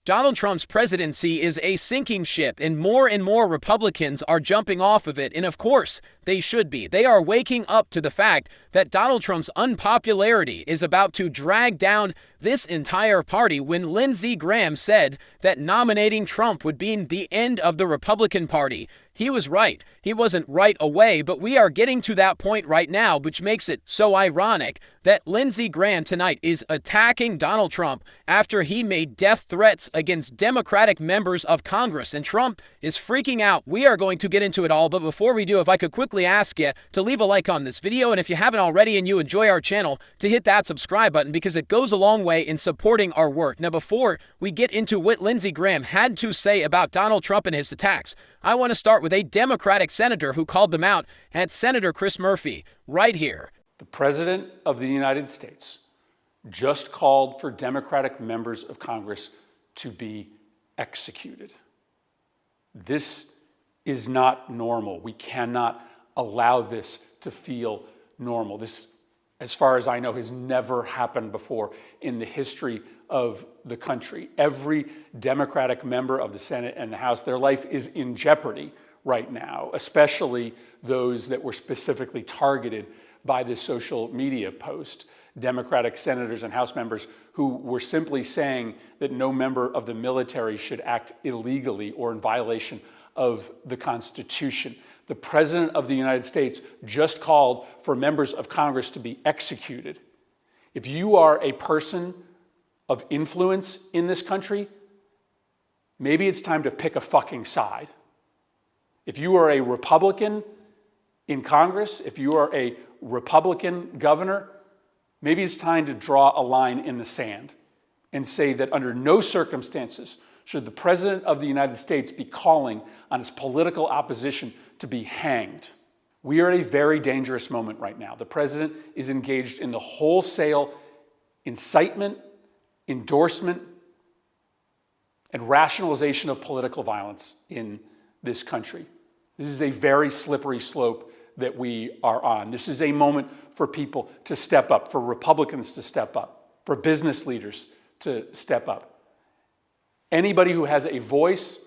Donald Trump's presidency is a sinking ship, and more Republicans are jumping off of it. And of course, they should be. They are waking up to the fact that Donald Trump's unpopularity is about to drag down this entire party when Lindsey Graham said that nominating Trump would be the end of the Republican Party. He was right. He wasn't right away, but we are getting to that point right now, which makes it so ironic that Lindsey Graham tonight is attacking Donald Trump after he made death threats against Democratic members of Congress. And Trump is freaking out. We are going to get into it all, but before we do, if I could quickly ask you to leave a like on this video, and if you haven't already and you enjoy our channel, to hit that subscribe button because it goes a long way in supporting our work. Now, before we get into what Lindsey Graham had to say about Donald Trump and his attacks, I want to start with a Democratic senator who called them out, and Senator Chris Murphy, right here. The President of the United States just called for Democratic members of Congress to be executed. This is not normal. We cannot allow this to feel normal. This, as far as I know, has never happened before in the history of the country. Every Democratic member of the Senate and the House, their life is in jeopardy right now, especially those that were specifically targeted by this social media post. Democratic senators and House members who were simply saying that no member of the military should act illegally or in violation of the Constitution. The President of the United States just called for members of Congress to be executed. If you are a person of influence in this country, maybe it's time to pick a fucking side. If you are a Republican in Congress, if you are a Republican governor, maybe it's time to draw a line in the sand and say that under no circumstances should the President of the United States be calling on his political opposition to be hanged. We are at a very dangerous moment right now. The President is engaged in the wholesale incitement, endorsement, and rationalization of political violence in this country. This is a very slippery slope that we are on. This is a moment for people to step up, for Republicans to step up, for business leaders to step up. Anybody who has a voice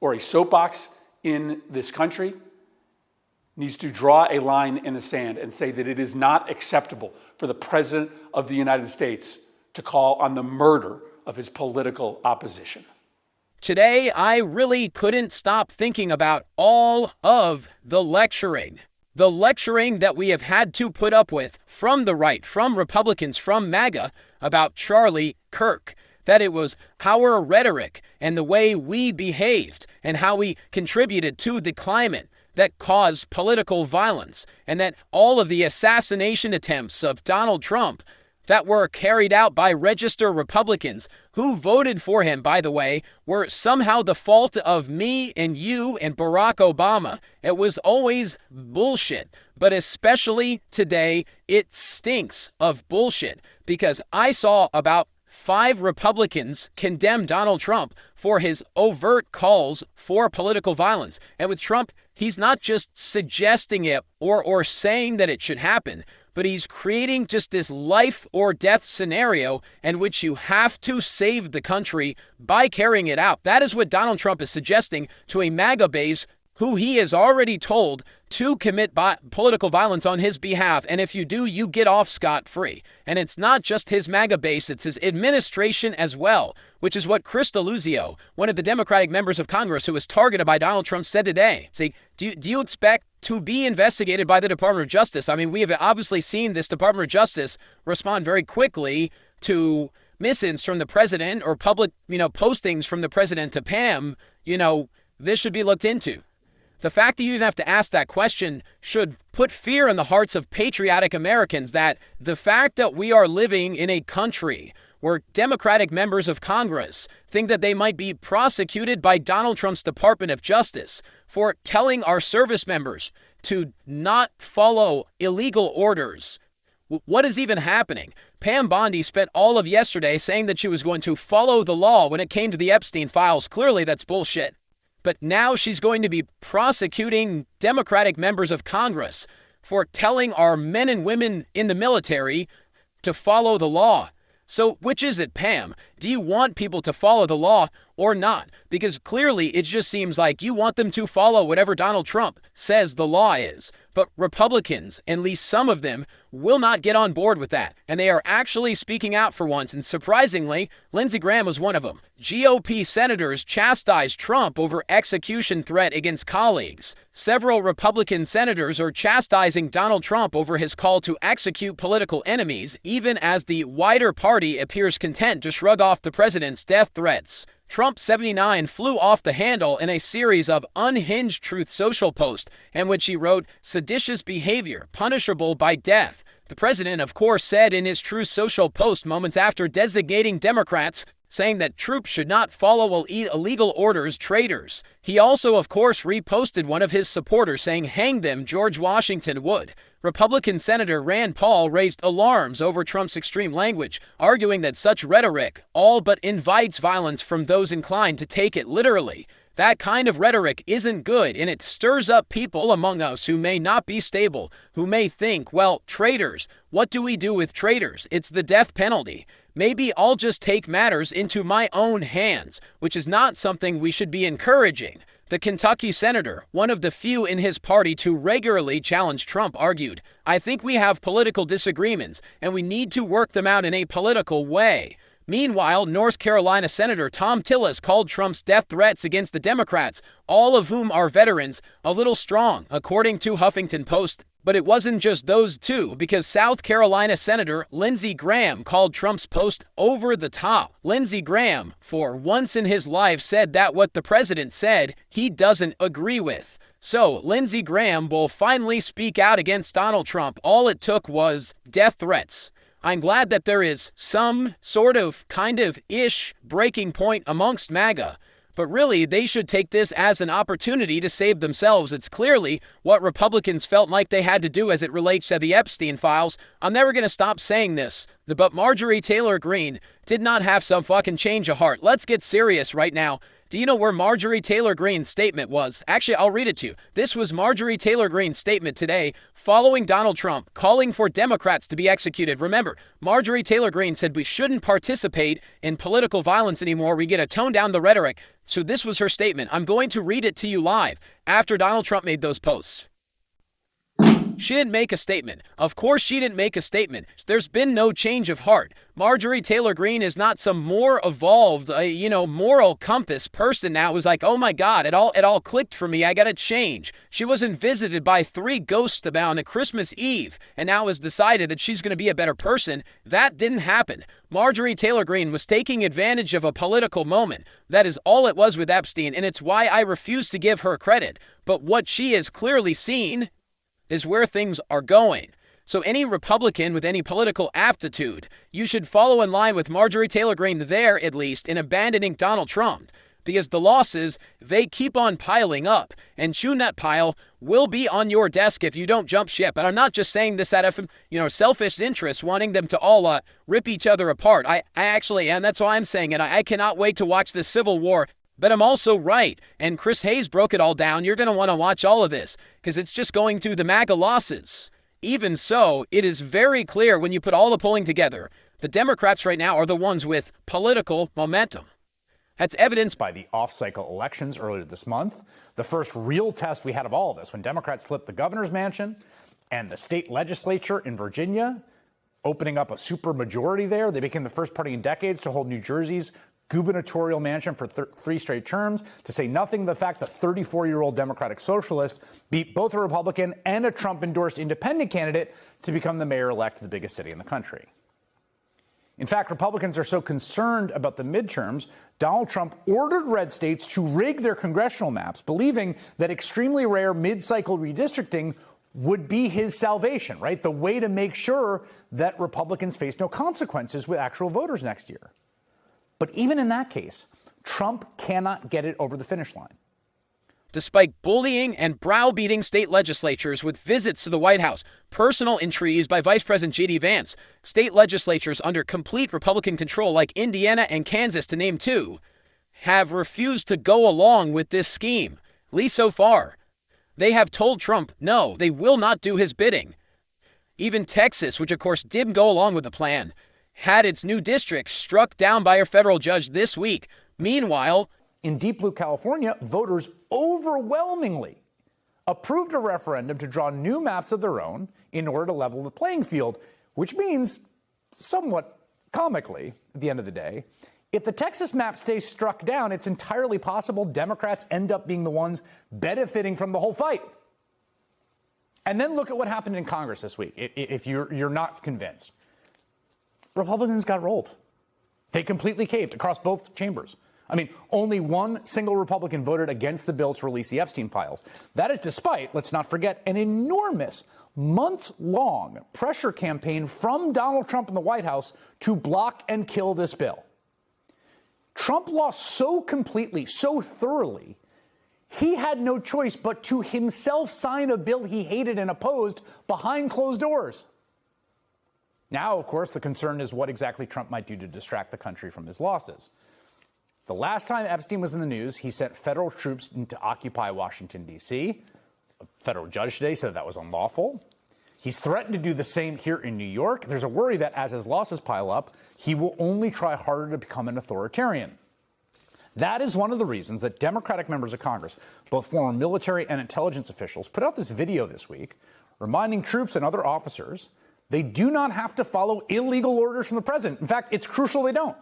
or a soapbox in this country needs to draw a line in the sand and say that it is not acceptable for the President of the United States to call on the murder of his political opposition. Today, I really couldn't stop thinking about all of the lecturing that we have had to put up with from the right, from Republicans, from MAGA, about Charlie Kirk. That it was our rhetoric and the way we behaved and how we contributed to the climate that caused political violence, and that all of the assassination attempts of Donald Trump that were carried out by registered Republicans who voted for him, by the way, were somehow the fault of me and you and Barack Obama. It was always bullshit. But especially today, it stinks of bullshit, because I saw about 5 Republicans condemn Donald Trump for his overt calls for political violence. And with Trump, he's not just suggesting it or saying that it should happen, but he's creating just this life or death scenario in which you have to save the country by carrying it out. That is what Donald Trump is suggesting to a MAGA base who he has already told to commit political violence on his behalf. And if you do, you get off scot-free. And it's not just his MAGA base, it's his administration as well, which is what Chris Deluzio, one of the Democratic members of Congress who was targeted by Donald Trump, said today. See, do you expect to be investigated by the Department of Justice? I mean, we have obviously seen this Department of Justice respond very quickly to missives from the president or public, postings from the president to Pam. This should be looked into. The fact that you even have to ask that question should put fear in the hearts of patriotic Americans, that the fact that we are living in a country where Democratic members of Congress think that they might be prosecuted by Donald Trump's Department of Justice for telling our service members to not follow illegal orders. What is even happening? Pam Bondi spent all of yesterday saying that she was going to follow the law when it came to the Epstein files. Clearly, that's bullshit. But now she's going to be prosecuting Democratic members of Congress for telling our men and women in the military to follow the law. So which is it, Pam? Do you want people to follow the law or not? Because clearly it just seems like you want them to follow whatever Donald Trump says the law is. But Republicans, at least some of them, will not get on board with that. And they are actually speaking out for once. And surprisingly, Lindsey Graham was one of them. GOP senators chastised Trump over execution threat against colleagues. Several Republican senators are chastising Donald Trump over his call to execute political enemies, even as the wider party appears content to shrug off the president's death threats. Trump 79 flew off the handle in a series of unhinged Truth Social posts in which he wrote, "Seditious behavior, punishable by death." The president, of course, said in his Truth Social post moments after designating Democrats, saying that troops should not follow illegal orders, traitors. He also, of course, reposted one of his supporters saying, "Hang them, George Washington would." Republican Senator Rand Paul raised alarms over Trump's extreme language, arguing that such rhetoric all but invites violence from those inclined to take it literally. That kind of rhetoric isn't good, and it stirs up people among us who may not be stable, who may think, well, traitors, what do we do with traitors? It's the death penalty. Maybe I'll just take matters into my own hands, which is not something we should be encouraging. The Kentucky senator, one of the few in his party to regularly challenge Trump, argued, "I think we have political disagreements, and we need to work them out in a political way." Meanwhile, North Carolina Senator Tom Tillis called Trump's death threats against the Democrats, all of whom are veterans, a little strong, according to Huffington Post. But it wasn't just those two, because South Carolina Senator Lindsey Graham called Trump's post over the top. Lindsey Graham, for once in his life, said that what the president said, he doesn't agree with. So Lindsey Graham will finally speak out against Donald Trump. All it took was death threats. I'm glad that there is some sort of ish breaking point amongst MAGA. But really, they should take this as an opportunity to save themselves. It's clearly what Republicans felt like they had to do as it relates to the Epstein files. I'm never going to stop saying this. But Marjorie Taylor Greene did not have some fucking change of heart. Let's get serious right now. Do you know where Marjorie Taylor Greene's statement was? Actually, I'll read it to you. This was Marjorie Taylor Greene's statement today following Donald Trump calling for Democrats to be executed. Remember, Marjorie Taylor Greene said we shouldn't participate in political violence anymore. We get to tone down the rhetoric. So this was her statement. I'm going to read it to you live after Donald Trump made those posts. She didn't make a statement. Of course she didn't make a statement. There's been no change of heart. Marjorie Taylor Greene is not some more evolved, moral compass person now who's like, oh my God, it all clicked for me. I got to change. She wasn't visited by 3 ghosts on a Christmas Eve and now has decided that she's going to be a better person. That didn't happen. Marjorie Taylor Greene was taking advantage of a political moment. That is all it was with Epstein, and it's why I refuse to give her credit. But what she has clearly seen is where things are going. So any Republican with any political aptitude, you should follow in line with Marjorie Taylor Greene there, at least, in abandoning Donald Trump. Because the losses, they keep on piling up. And chewing that pile will be on your desk if you don't jump ship. And I'm not just saying this out of, selfish interest, wanting them to all rip each other apart. I actually am. That's why I'm saying it. I cannot wait to watch this civil war. But I'm also right, and Chris Hayes broke it all down. You're going to want to watch all of this, because it's just going to the MAGA losses. Even so, it is very clear when you put all the polling together, the Democrats right now are the ones with political momentum. That's evidenced by the off-cycle elections earlier this month, the first real test we had of all of this, when Democrats flipped the governor's mansion and the state legislature in Virginia, opening up a supermajority there. They became the first party in decades to hold New Jersey's gubernatorial mansion for 3 straight terms, to say nothing of the fact that 34-year-old Democratic Socialist beat both a Republican and a Trump-endorsed independent candidate to become the mayor-elect of the biggest city in the country. In fact, Republicans are so concerned about the midterms, Donald Trump ordered red states to rig their congressional maps, believing that extremely rare mid-cycle redistricting would be his salvation, right? The way to make sure that Republicans face no consequences with actual voters next year. But even in that case, Trump cannot get it over the finish line. Despite bullying and browbeating state legislatures with visits to the White House, personal entreaties by Vice President J.D. Vance, state legislatures under complete Republican control like Indiana and Kansas, to name 2, have refused to go along with this scheme, at least so far. They have told Trump, no, they will not do his bidding. Even Texas, which of course did go along with the plan, had its new district struck down by a federal judge this week. Meanwhile, in Deep Blue, California, voters overwhelmingly approved a referendum to draw new maps of their own in order to level the playing field, which means, somewhat comically, at the end of the day, if the Texas map stays struck down, it's entirely possible Democrats end up being the ones benefiting from the whole fight. And then look at what happened in Congress this week, if you're not convinced. Republicans got rolled. They completely caved across both chambers. I mean, only one single Republican voted against the bill to release the Epstein files. That is despite, let's not forget, an enormous months-long pressure campaign from Donald Trump in the White House to block and kill this bill. Trump lost so completely, so thoroughly, he had no choice but to himself sign a bill he hated and opposed behind closed doors. Now, of course, the concern is what exactly Trump might do to distract the country from his losses. The last time Epstein was in the news, he sent federal troops to occupy Washington, D.C. A federal judge today said that was unlawful. He's threatened to do the same here in New York. There's a worry that as his losses pile up, he will only try harder to become an authoritarian. That is one of the reasons that Democratic members of Congress, both former military and intelligence officials, put out this video this week reminding troops and other officers they do not have to follow illegal orders from the president. In fact, it's crucial they don't.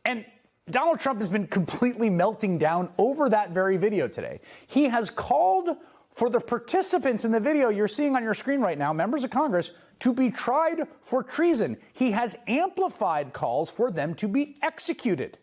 And Donald Trump has been completely melting down over that very video today. He has called for the participants in the video you're seeing on your screen right now, members of Congress, to be tried for treason. He has amplified calls for them to be executed.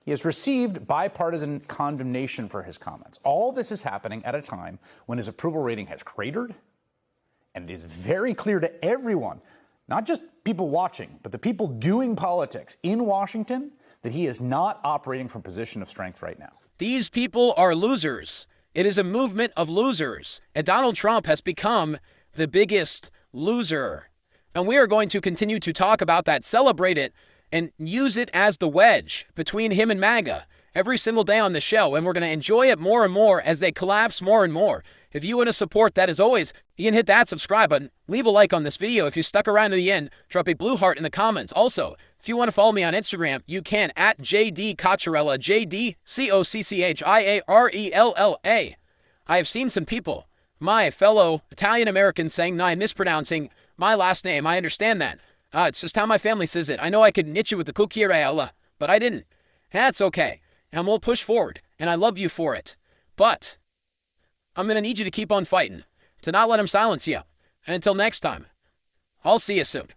He has received bipartisan condemnation for his comments. All this is happening at a time when his approval rating has cratered, and it is very clear to everyone, not just people watching, but the people doing politics in Washington, that he is not operating from a position of strength right now. These people are losers. It is a movement of losers. And Donald Trump has become the biggest loser. And we are going to continue to talk about that, celebrate it, and use it as the wedge between him and MAGA every single day on the show. And we're going to enjoy it more and more as they collapse more and more. If you want to support that, as always, you can hit that subscribe button. Leave a like on this video. If you stuck around to the end, drop a blue heart in the comments. Also, if you want to follow me on Instagram, you can at JD Cocciarella, JDCOCCHIARELLA. I have seen some people, my fellow Italian Americans, saying, "No, I'm mispronouncing my last name. I understand that. It's just how my family says it. I know I could niche it with the Cucchiarella, but I didn't. That's okay. And we'll push forward, and I love you for it. But I'm going to need you to keep on fighting, to not let him silence you. And until next time, I'll see you soon."